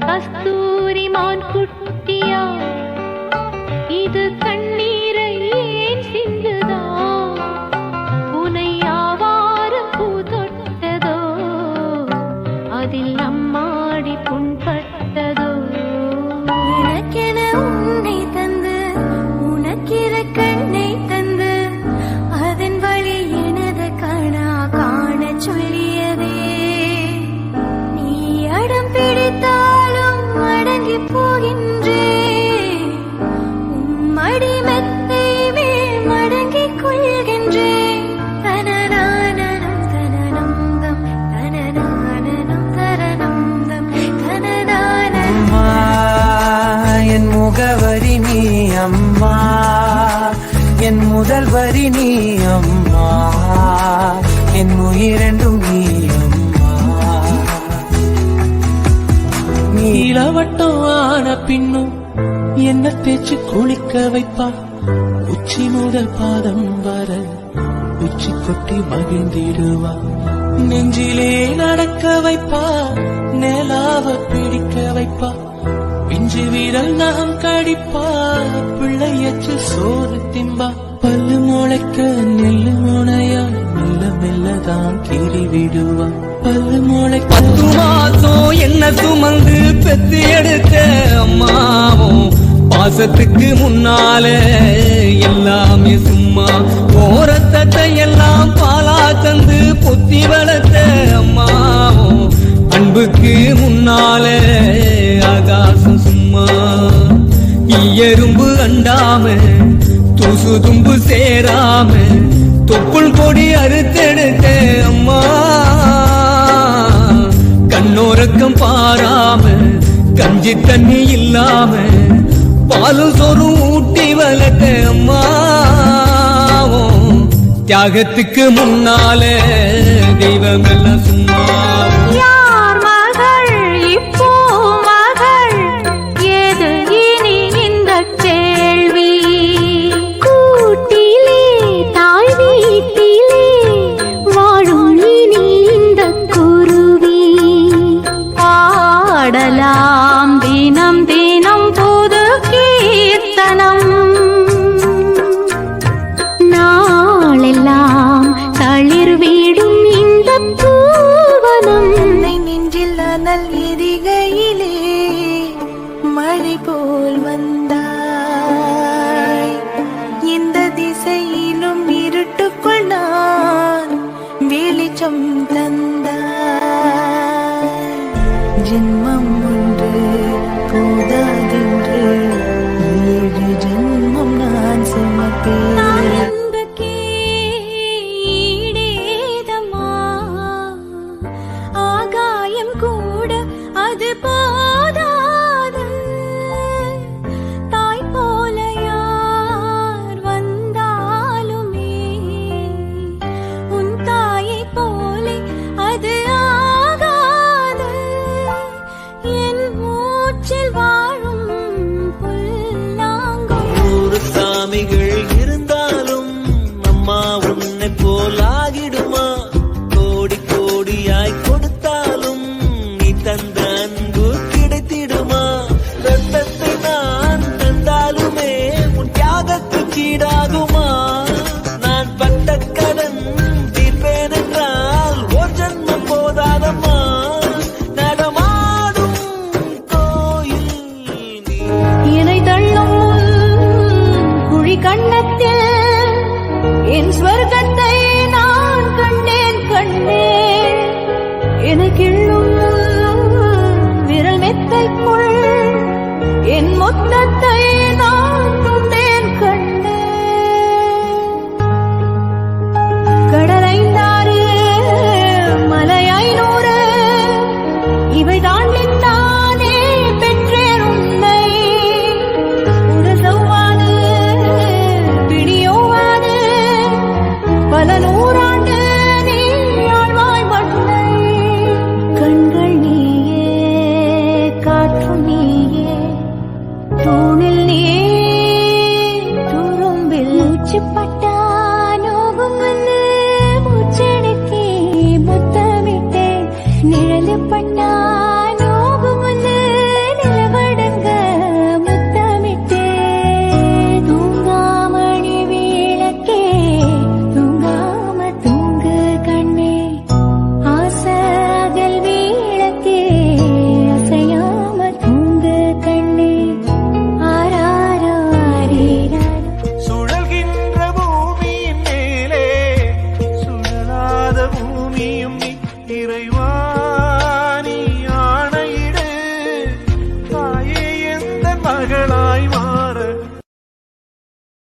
கஸ்தூரி மான் குட்டியா இது கண்ணீரை ஏன் சிந்துதா உனை யாவாரம் பூ தொட்டதோ அதில் அம்மாடி புண்பட்டதோ எனக்கென உன்னை தந்து உனக்கிற கண்ணை தந்து அதன் வழி எனது கணா காண சொல்லியதே நீ அடம் பிடித்தாலும் அடங்கி போகின்றேன் உம்மடி மெத்தை மேல் மடங்கிக் கொள்கின்றேன் தனநானனம் தனனந்தம் தனநானனம் தரனந்தம் தனநானனம் என் முகவரி நீ அம்மா என் முதல் வரி நீ அம்மா என் உயிரெண்டும் நீ அம்மா நீலவட்டம் ஆன பின்னும் என்ன தேய்ச்சி குளிக்க வைப்பா உச்சி முதல் பாதம் வர உச்சி கொட்டி மகிழ்ந்திடுவா நெஞ்சிலே நடக்க வைப்பா நிலாவ பிடிக்க வைப்பா பிஞ்சு வீரல் நகம் கடிப்பா பிள்ளையச்சு சோறு திம்பா பல்லு முளைக்க நெல்லு முனையா மெல்ல மெல்லதான் கீறி விடுவா பல்லு முளைக்க 10 மாசம் என்ன சுமந்து பெத்து எடுத்த அம்மாவும் பாசத்துக்கு முன்னால எல்லாமே சும்மா ஓரத்தத்தை எல்லாம் பாலா தந்து பொத்தி வளர்த்த அம்மாவும் அன்புக்கு முன்னால ஆகாசம் சும்மா எறும்பு அண்டாம தூசு தும்பு சேராம தொப்புள் கொடி அறுத்தெடுத்த அம்மா கண்ணோரக்கம் பாராம கஞ்சி தண்ணி இல்லாம பாலும் சோறும் ஊட்டி வளர்த்த அம்மாவும் தியாகத்துக்கு முன்னால தெய்வம் எல்லாம் சும்மா தினம் தினம் புது கீர்த்தனம் நாளெல்லாம் தளிர் வீடும் இந்த பூவனம் நெஞ்சில் அனல் எரிகையிலே மழை போல் வந்தாய் இந்த திசையிலும் இருட்டுக்குள் நான் வெளிச்சம் தந்தாய் ஜென்மம் ஒன்று போதாதென்று 7 ஜென்மம் நான் சுமப்பேன் அன்புக்கே ஈடேதம்மா ஆகாயம் கூட அது போதாது தாய் போல யார் வந்தாலுமே உன் தாயை போலே அது இருந்தாலும் அம்மா உன்னை போலாகிடுமா கோடி கோடியாய் கொடுத்தாலும் நீ தந்த அன்பு கிடைத்திடுமா ரத்தத்தை நான் தந்தாலுமே உன் தியாகத்துக்கு ஈடாகுமா நான் பட்ட கடன் தீர்ப்பேன் என்றால் ஒரு ஜன்மம் போதாதம்மா நடமாடும் கோயில் இறைவா